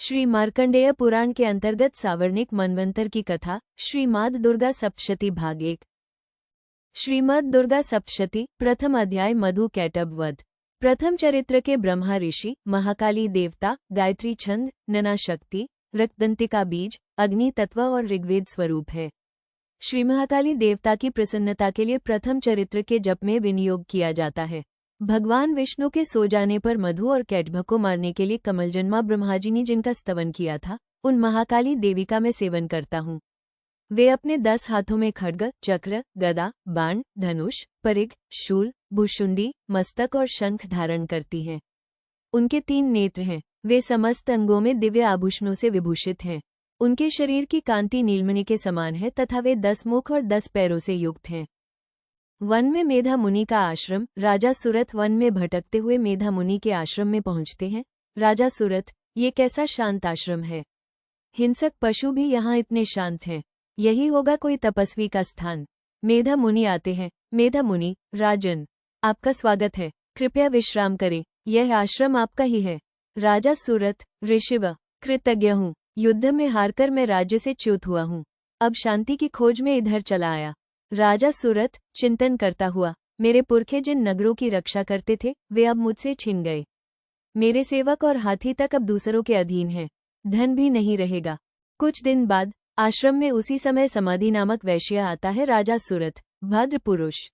श्री मार्कंडेय पुराण के अंतर्गत सावर्णिक मनवंतर की कथा श्रीमद् दुर्गा सप्तशती भाग 1। श्रीमद् दुर्गा सप्तशती प्रथम अध्याय मधु कैटभ वध। प्रथम चरित्र के ब्रह्मा ऋषि, महाकाली देवता, गायत्री छंद, नना शक्ति, रक्तदंतिका बीज, अग्नि तत्व और ऋग्वेद स्वरूप है। श्री महाकाली देवता की प्रसन्नता के लिए प्रथम चरित्र के जप में विनियोग किया जाता है। भगवान विष्णु के सो जाने पर मधु और कैटभ को मारने के लिए कमलजन्मा ब्रह्माजी ने जिनका स्तवन किया था, उन महाकाली देवी का मैं सेवन करता हूँ। वे अपने 10 हाथों में खड्ग, चक्र, गदा, बाण, धनुष, परिघ, शूल, भुशुंडी, मस्तक और शंख धारण करती हैं। उनके 3 नेत्र हैं। वे समस्त अंगों में दिव्य आभूषणों से विभूषित हैं। उनके शरीर की कांति नीलमणि के समान है तथा वे 10 मुख और 10 पैरों से युक्त हैं। वन में मेधा मुनि का आश्रम। राजा सुरथ वन में भटकते हुए मेधा मुनि के आश्रम में पहुंचते हैं। राजा सुरथ, ये कैसा शांत आश्रम है। हिंसक पशु भी यहाँ इतने शांत हैं। यही होगा कोई तपस्वी का स्थान। मेधा मुनि आते हैं। मेधा मुनि, राजन, आपका स्वागत है। कृपया विश्राम करें। यह आश्रम आपका ही है। राजा सुरथ, ऋषिव, कृतज्ञ हूँ। युद्ध में हारकर मैं राज्य से च्युत हुआ हूँ। अब शांति की खोज में इधर चला आया। राजा सुरथ चिंतन करता हुआ, मेरे पुरखे जिन नगरों की रक्षा करते थे वे अब मुझसे छिन गए। मेरे सेवक और हाथी तक अब दूसरों के अधीन हैं। धन भी नहीं रहेगा। कुछ दिन बाद आश्रम में उसी समय समाधि नामक वैश्य आता है। राजा सुरथ, भद्र पुरुष,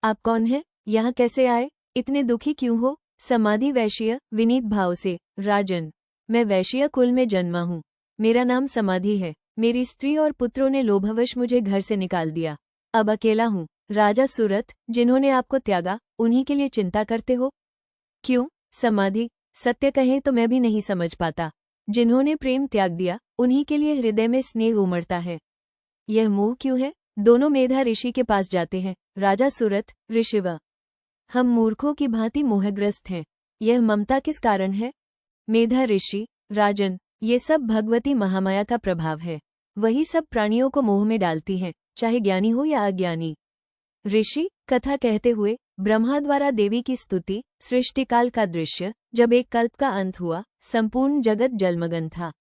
आप कौन हैं? यहाँ कैसे आए? इतने दुखी क्यों हो? समाधि वैश्य विनीत भाव से, राजन, मैं वैश्य कुल में जन्मा हूँ। मेरा नाम समाधि है। मेरी स्त्री और पुत्रों ने लोभवश मुझे घर से निकाल दिया। अब अकेला हूँ। राजा सुरथ, जिन्होंने आपको त्यागा उन्हीं के लिए चिंता करते हो? क्यों? समाधि, सत्य कहें तो मैं भी नहीं समझ पाता। जिन्होंने प्रेम त्याग दिया उन्हीं के लिए हृदय में स्नेह उमड़ता है। यह मोह क्यों है? दोनों मेधा ऋषि के पास जाते हैं। राजा सुरथ, ऋषिव, हम मूर्खों की भांति मोहग्रस्त हैं। यह ममता किस कारण है? मेधा ऋषि, राजन, ये सब भगवती महामाया का प्रभाव है। वही सब प्राणियों को मोह में डालती हैं, चाहे ज्ञानी हो या अज्ञानी। ऋषि कथा कहते हुए ब्रह्मा द्वारा देवी की स्तुति। सृष्टिकाल का दृश्य। जब एक कल्प का अंत हुआ, संपूर्ण जगत जलमग्न था।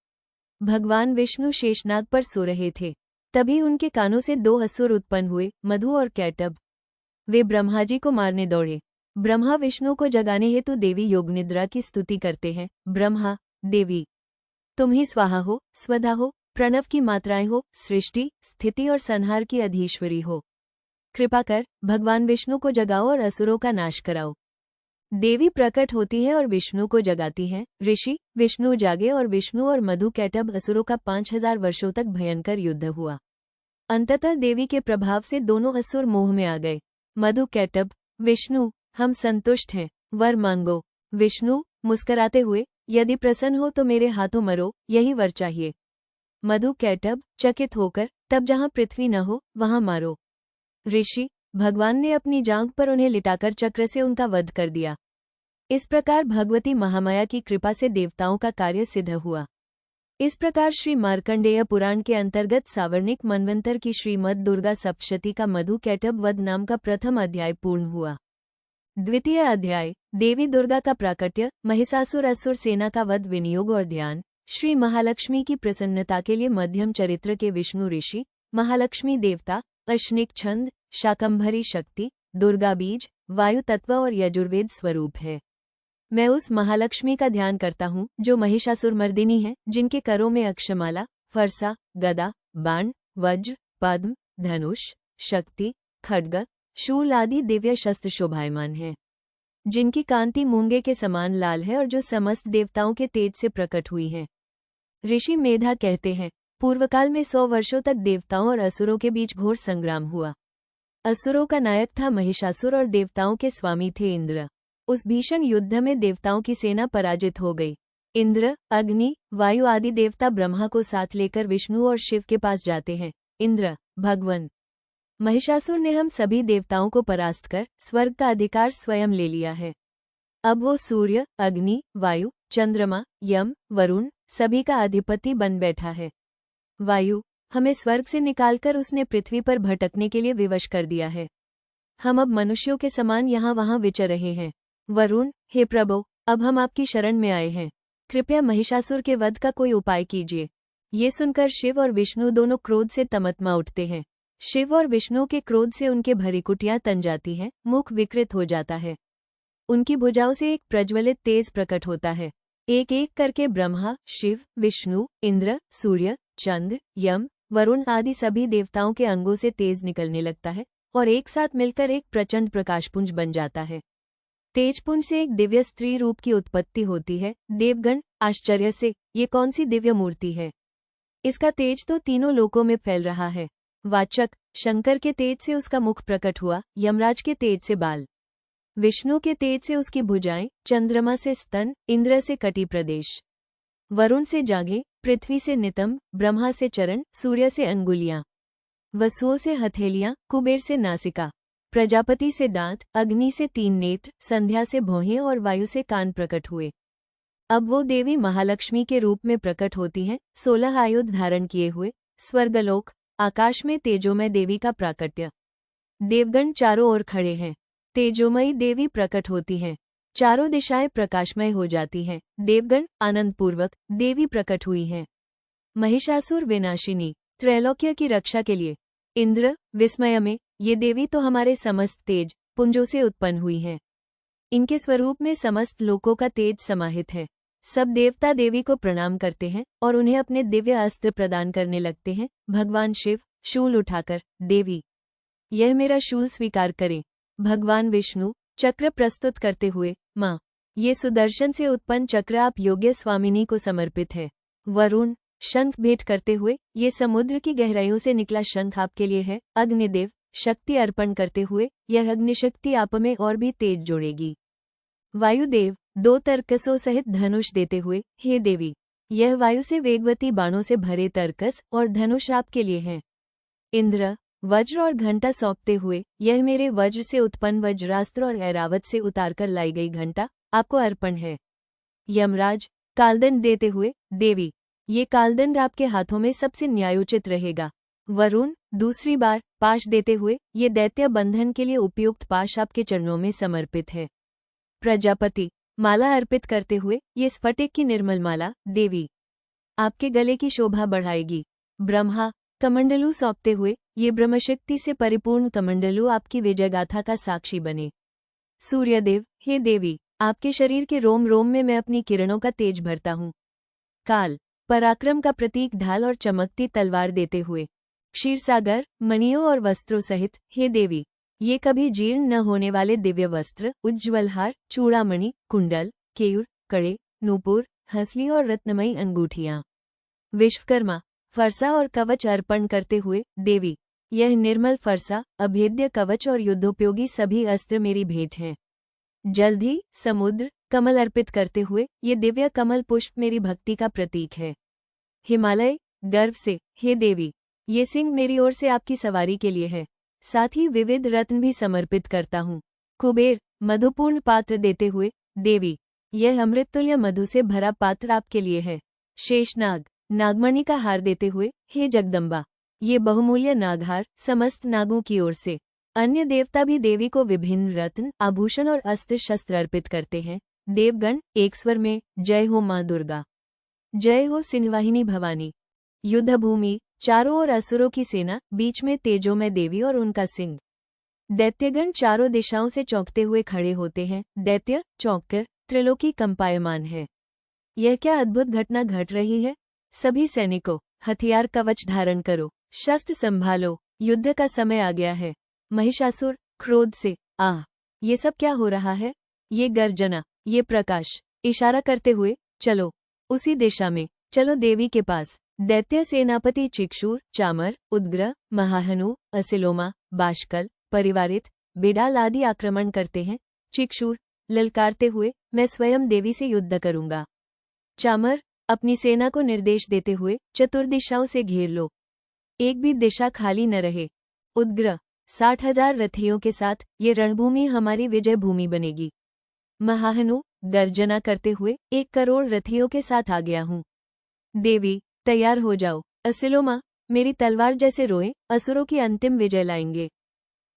भगवान विष्णु शेषनाग पर सो रहे थे। तभी उनके कानों से 2 असुर उत्पन्न हुए, मधु और कैटभ। वे ब्रह्माजी को मारने दौड़े। ब्रह्मा विष्णु को जगाने हेतु देवी योगनिद्रा की स्तुति करते हैं। ब्रह्मा, देवी, तुम ही स्वाहा हो, स्वधा हो, प्रणव की मात्राएं हो, सृष्टि, स्थिति और संहार की अधीश्वरी हो। कृपा कर भगवान विष्णु को जगाओ और असुरों का नाश कराओ। देवी प्रकट होती है और विष्णु को जगाती हैं। ऋषि विष्णु जागे और विष्णु और मधु कैटभ असुरों का 5000 वर्षों तक भयंकर युद्ध हुआ। अंततः देवी के प्रभाव से दोनों असुर मोह में आ गए। मधु कैटभ, विष्णु, हम संतुष्ट हैं, वर मांगो। विष्णु मुस्कराते हुए, यदि प्रसन्न हो तो मेरे हाथों मरो, यही वर चाहिए। मधु कैटभ चकित होकर, तब जहां पृथ्वी न हो वहां मारो। ऋषि, भगवान ने अपनी जांघ पर उन्हें लिटाकर चक्र से उनका वध कर दिया। इस प्रकार भगवती महामाया की कृपा से देवताओं का कार्य सिद्ध हुआ। इस प्रकार श्री मार्कंडेय पुराण के अंतर्गत सावर्णिक मनवंतर की श्रीमद् दुर्गा सप्तशती का मधु कैटभ वध नाम का प्रथम अध्याय पूर्ण हुआ। द्वितीय अध्याय देवी दुर्गा का प्राकट्य, महिषासुर असुर सेना का वध, विनियोग और ध्यान। श्री महालक्ष्मी की प्रसन्नता के लिए मध्यम चरित्र के विष्णु ऋषि, महालक्ष्मी देवता, अश्निक छंद, शाकंभरी शक्ति, दुर्गा बीज, वायु तत्व और यजुर्वेद स्वरूप है। मैं उस महालक्ष्मी का ध्यान करता हूँ जो महिषासुरमर्दिनी है, जिनके करों में अक्षमाला, फरसा, गदा, बाण, वज्र, पद्म, धनुष, शक्ति, खड्ग, शूल आदि दिव्य शस्त्र शोभायमान हैं। जिनकी कांति मूंगे के समान लाल है और जो समस्त देवताओं के तेज से प्रकट हुई है। ऋषि मेधा कहते हैं, पूर्वकाल में 100 वर्षों तक देवताओं और असुरों के बीच घोर संग्राम हुआ। असुरों का नायक था महिषासुर और देवताओं के स्वामी थे इंद्र। उस भीषण युद्ध में देवताओं की सेना पराजित हो गई। इंद्र, अग्नि, वायु आदि देवता ब्रह्मा को साथ लेकर विष्णु और शिव के पास जाते हैं। इंद्र, भगवन, महिषासुर ने हम सभी देवताओं को परास्त कर स्वर्ग का अधिकार स्वयं ले लिया है। अब वो सूर्य, अग्नि, वायु, चंद्रमा, यम, वरुण सभी का अधिपति बन बैठा है। वायु, हमें स्वर्ग से निकालकर उसने पृथ्वी पर भटकने के लिए विवश कर दिया है। हम अब मनुष्यों के समान यहाँ वहाँ विचर रहे हैं। वरुण, हे प्रभो, अब हम आपकी शरण में आए हैं। कृपया महिषासुर के वध का कोई उपाय कीजिए। ये सुनकर शिव और विष्णु दोनों क्रोध से तमतमा उठते हैं। शिव और विष्णु के क्रोध से उनके भरीकुटियां तन जाती हैं, मुख विकृत हो जाता है। उनकी भुजाओं से एक प्रज्वलित तेज प्रकट होता है। एक एक करके ब्रह्मा, शिव, विष्णु, इंद्र, सूर्य, चंद्र, यम, वरुण आदि सभी देवताओं के अंगों से तेज निकलने लगता है और एक साथ मिलकर एक प्रचंड प्रकाशपुंज बन जाता है। तेजपुंज से एक दिव्य स्त्री रूप की उत्पत्ति होती है। देवगण आश्चर्य से, ये कौन सी दिव्य मूर्ति है? इसका तेज तो तीनों लोकों में फैल रहा है। वाचक, शंकर के तेज से उसका मुख प्रकट हुआ, यमराज के तेज से बाल, विष्णु के तेज से उसकी भुजाएं, चंद्रमा से स्तन, इंद्र से कटी प्रदेश, वरुण से जांघें, पृथ्वी से नितंब, ब्रह्मा से चरण, सूर्य से अंगुलियां, वसुओं से हथेलियां, कुबेर से नासिका, प्रजापति से दांत, अग्नि से 3 नेत्र, संध्या से भौहें और वायु से कान प्रकट हुए। अब वो देवी महालक्ष्मी के रूप में प्रकट होती हैं, 16 आयुध धारण किए हुए। स्वर्गलोक आकाश में तेजोमय देवी का प्राकट्य। देवगण चारों ओर खड़े हैं। तेजोमयी देवी प्रकट होती हैं, चारों दिशाएं प्रकाशमय हो जाती हैं। देवगण आनंदपूर्वक, देवी प्रकट हुई हैं। महिषासुर विनाशिनी, त्रैलोक्य की रक्षा के लिए। इंद्र विस्मय में, ये देवी तो हमारे समस्त तेज पुंजों से उत्पन्न हुई हैं। इनके स्वरूप में समस्त लोकों का तेज समाहित है। सब देवता देवी को प्रणाम करते हैं और उन्हें अपने दिव्य अस्त्र प्रदान करने लगते हैं। भगवान शिव शूल उठाकर, देवी यह मेरा शूल स्वीकार करें। भगवान विष्णु चक्र प्रस्तुत करते हुए, माँ ये सुदर्शन से उत्पन्न चक्र आप योग्य स्वामिनी को समर्पित है। वरुण शंख भेंट करते हुए, ये समुद्र की गहराइयों से निकला शंख आपके लिए है। अग्निदेव शक्ति अर्पण करते हुए, यह अग्निशक्ति आप में और भी तेज जोड़ेगी। वायुदेव 2 तरकसों सहित धनुष देते हुए, हे देवी यह वायु से वेगवती बाणों से भरे तरकस और धनुष आपके लिए है। इंद्र वज्र और घंटा सौंपते हुए, यह मेरे वज्र से उत्पन्न वज्रास्त्र और ऐरावत से उतारकर लाई गई घंटा आपको अर्पण है। यमराज कालदंड देते हुए, देवी ये कालदंड आपके हाथों में सबसे न्यायोचित रहेगा। वरुण दूसरी बार पाश देते हुए, ये दैत्य बंधन के लिए उपयुक्त पाश आपके चरणों में समर्पित है। प्रजापति माला अर्पित करते हुए, ये स्फटिक की निर्मल माला देवी आपके गले की शोभा बढ़ाएगी। ब्रह्मा कमंडलू सौंपते हुए, ये ब्रह्मशक्ति से परिपूर्ण कमंडलू आपकी विजयगाथा का साक्षी बने। सूर्यदेव हे देवी आपके शरीर के रोम रोम में मैं अपनी किरणों का तेज भरता हूँ। काल पराक्रम का प्रतीक ढाल और चमकती तलवार देते हुए, क्षीरसागर मणियों और वस्त्रों सहित, हे देवी ये कभी जीर्ण न होने वाले दिव्य वस्त्र, उज्ज्वल हार, चूड़ामणि, कुंडल, केयूर, कड़े, नूपुर, हंसली और रत्नमयी अंगूठियां। विश्वकर्मा फरसा और कवच अर्पण करते हुए, देवी यह निर्मल फरसा, अभेद्य कवच और युद्धोपयोगी सभी अस्त्र मेरी भेंट हैं। जल्द ही समुद्र कमल अर्पित करते हुए, ये दिव्य कमल पुष्प मेरी भक्ति का प्रतीक है। हिमालय गर्व से, हे देवी ये सिंह मेरी ओर से आपकी सवारी के लिए है। साथ ही विविध रत्न भी समर्पित करता हूँ। कुबेर मधुपूर्ण पात्र देते हुए, देवी यह अमृततुल्य मधु से भरा पात्र आपके लिए है। शेषनाग नागमणि का हार देते हुए, हे जगदम्बा ये बहुमूल्य नागहार समस्त नागों की ओर से। अन्य देवता भी देवी को विभिन्न रत्न, आभूषण और अस्त्र शस्त्र अर्पित करते हैं। देवगण एक स्वर में, जय हो माँ दुर्गा, जय हो सिंहवाहिनी भवानी। युद्धभूमि चारों ओर असुरों की सेना, बीच में तेजोमय देवी और उनका सिंह। दैत्यगण चारों दिशाओं से चौंकते हुए खड़े होते हैं। दैत्य चौंककर, त्रिलोकी कंपायमान है। यह क्या अद्भुत घटना घट रही है? सभी सैनिकों हथियार कवच धारण करो, शस्त्र संभालो, युद्ध का समय आ गया है। महिषासुर क्रोध से, आह ये सब क्या हो रहा है? ये गर्जना, ये प्रकाश, इशारा करते हुए, चलो उसी दिशा में, चलो देवी के पास। दैत्य सेनापति चिक्षुर, चामर, उद्ग्र, महाहनु, असिलोमा, बाष्कल, परिवारित, बिडाल आदि आक्रमण करते हैं। चिक्षुर ललकारते हुए, मैं स्वयं देवी से युद्ध करूंगा। चामर अपनी सेना को निर्देश देते हुए, चतुर्दिशाओं से घेर लो, एक भी दिशा खाली न रहे। उद्ग्र 60,000 रथियों के साथ, ये रणभूमि हमारी विजय भूमि बनेगी। महाहनु गर्जना करते हुए, 1 करोड़ रथियों के साथ आ गया हूँ। देवी तैयार हो जाओ। असिलोमा मेरी तलवार जैसे रोए, असुरों की अंतिम विजय लाएंगे।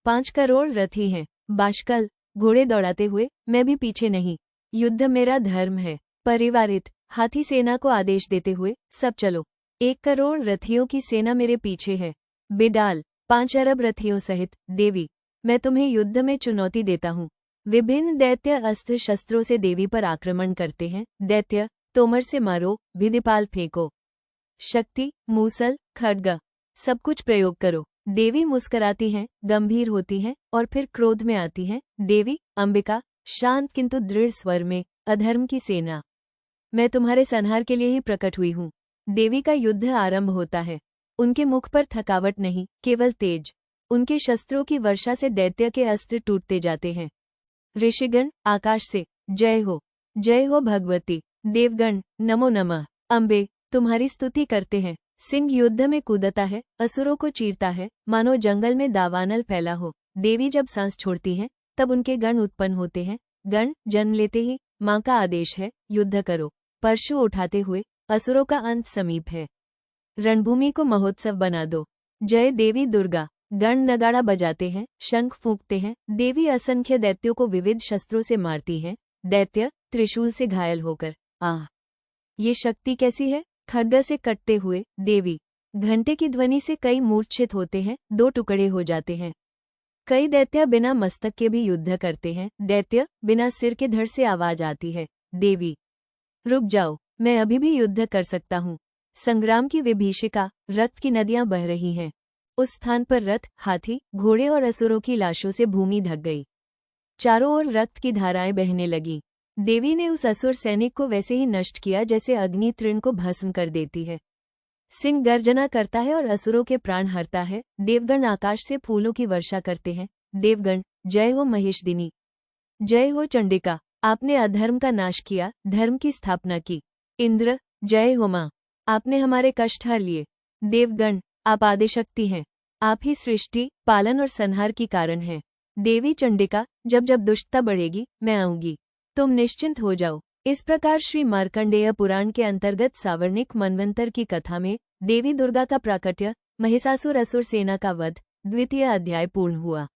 5 करोड़ रथी हैं। बाष्कल घोड़े दौड़ाते हुए, मैं भी पीछे नहीं, युद्ध मेरा धर्म है। परिवारित हाथी सेना को आदेश देते हुए, सब चलो, 1 करोड़ रथियों की सेना मेरे पीछे है। बिडाल, 5 अरब रथियों सहित, देवी, मैं तुम्हें युद्ध में चुनौती देता हूँ। विभिन्न दैत्य अस्त्र शस्त्रों से देवी पर आक्रमण करते हैं। दैत्य, तोमर से मारो, विधिपाल फेंको। शक्ति, मूसल, खड्ग, सब कुछ प्रयोग करो। देवी मुस्कराती हैं, गंभीर होती हैं और फिर क्रोध में आती हैं। देवी, अंबिका, शांत किंतु दृढ़ स्वर में, अधर्म की सेना, मैं तुम्हारे संहार के लिए ही प्रकट हुई हूँ। देवी का युद्ध आरंभ होता है। उनके मुख पर थकावट नहीं, केवल तेज। उनके शस्त्रों की वर्षा से दैत्य के अस्त्र टूटते जाते हैं। ऋषिगण, आकाश से, जय हो भगवती। देवगण, नमो नमः। अम्बे, तुम्हारी स्तुति करते हैं। सिंह युद्ध में कूदता है, असुरों को चीरता है, मानो जंगल में दावानल फैला हो। देवी जब सांस छोड़ती हैं, तब उनके गण उत्पन्न होते हैं। गण जन्म लेते ही माँ का आदेश है, युद्ध करो। परशु उठाते हुए, असुरों का अंत समीप है। रणभूमि को महोत्सव बना दो। जय देवी दुर्गा। गण नगाड़ा बजाते हैं, शंख फूंकते हैं। देवी असंख्य दैत्यों को विविध शस्त्रों से मारती हैं। दैत्य त्रिशूल से घायल होकर, आह, ये शक्ति कैसी है। खड्ग से कटते हुए, देवी, घंटे की ध्वनि से कई मूर्छित होते हैं, 2 टुकड़े हो जाते हैं। कई दैत्य बिना मस्तक के भी युद्ध करते हैं। दैत्य, बिना सिर के धड़ से आवाज आती है। देवी, रुक जाओ, मैं अभी भी युद्ध कर सकता हूँ। संग्राम की विभीषिका, रक्त की नदियां बह रही हैं। उस स्थान पर रथ, हाथी, घोड़े और असुरों की लाशों से भूमि ढक गई। चारों ओर रक्त की धाराएं बहने लगीं। देवी ने उस असुर सैनिक को वैसे ही नष्ट किया जैसे अग्नि तृण को भस्म कर देती है। सिंह गर्जना करता है और असुरों के प्राण हरता है। देवगण आकाश से फूलों की वर्षा करते हैं। देवगण, जय हो महेशदिनी। जय हो चंडिका, आपने अधर्म का नाश किया, धर्म की स्थापना की। इंद्र, जय हो मां, आपने हमारे कष्ट हर लिए। देवगण, आप आदिशक्ति हैं। आप ही सृष्टि, पालन और संहार की कारण हैं। देवी चंडिका, जब जब दुष्टता बढ़ेगी, मैं आऊंगी, तुम निश्चिंत हो जाओ। इस प्रकार श्री मार्कंडेय पुराण के अंतर्गत सावर्णिक मनवंतर की कथा में देवी दुर्गा का प्राकट्य, महिषासुर असुर सेना का वध, 2वां अध्याय पूर्ण हुआ।